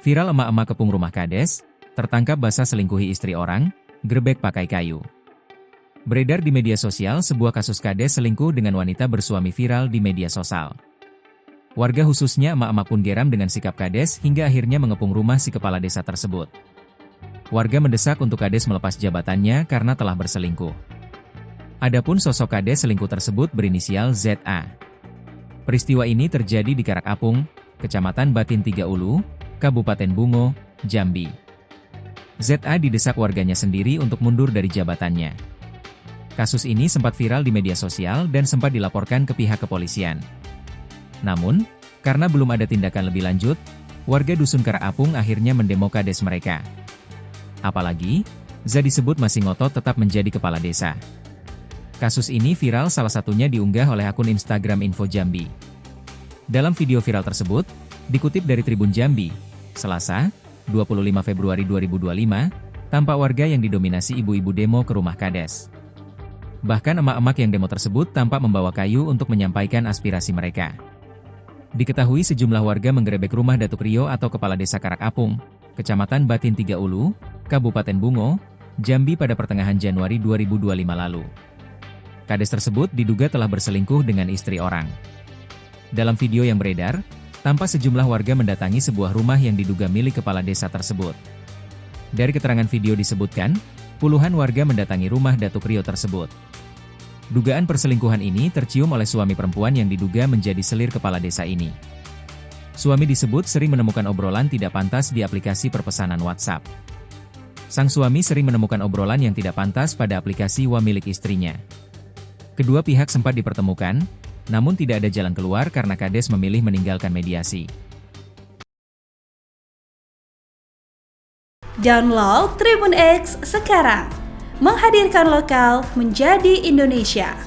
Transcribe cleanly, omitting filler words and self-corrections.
Viral emak-emak kepung rumah Kades, tertangkap basah selingkuhi istri orang, gerebek pakai kayu. Beredar di media sosial sebuah kasus Kades selingkuh dengan wanita bersuami viral di media sosial. Warga khususnya emak-emak pun geram dengan sikap Kades hingga akhirnya mengepung rumah si kepala desa tersebut. Warga mendesak untuk Kades melepas jabatannya karena telah berselingkuh. Adapun sosok Kades selingkuh tersebut berinisial ZA. Peristiwa ini terjadi di Karakapung, Kecamatan Batin Tiga Ulu, Kabupaten Bungo, Jambi. ZA didesak warganya sendiri untuk mundur dari jabatannya. Kasus ini sempat viral di media sosial dan sempat dilaporkan ke pihak kepolisian. Namun, karena belum ada tindakan lebih lanjut, warga Dusun Karakapung akhirnya mendemo Kades mereka. Apalagi, ZA disebut masih ngotot tetap menjadi kepala desa. Kasus ini viral salah satunya diunggah oleh akun Instagram Info Jambi. Dalam video viral tersebut, dikutip dari Tribun Jambi, Selasa, 25 Februari 2025, tampak warga yang didominasi ibu-ibu demo ke rumah Kades. Bahkan emak-emak yang demo tersebut tampak membawa kayu untuk menyampaikan aspirasi mereka. Diketahui sejumlah warga menggerebek rumah Datuk Rio atau Kepala Desa Karakapung, Kecamatan Batin Tiga Ulu, Kabupaten Bungo, Jambi pada pertengahan Januari 2025 lalu. Kades tersebut diduga telah berselingkuh dengan istri orang. Dalam video yang beredar, tampak sejumlah warga mendatangi sebuah rumah yang diduga milik kepala desa tersebut. Dari keterangan video disebutkan, puluhan warga mendatangi rumah Datuk Rio tersebut. Dugaan perselingkuhan ini tercium oleh suami perempuan yang diduga menjadi selir kepala desa ini. Suami disebut sering menemukan obrolan tidak pantas di aplikasi perpesanan WhatsApp. Sang suami sering menemukan obrolan yang tidak pantas pada aplikasi WA milik istrinya. Kedua pihak sempat dipertemukan, namun tidak ada jalan keluar karena Kades memilih meninggalkan mediasi. Download Tribun X sekarang, menghadirkan lokal menjadi Indonesia.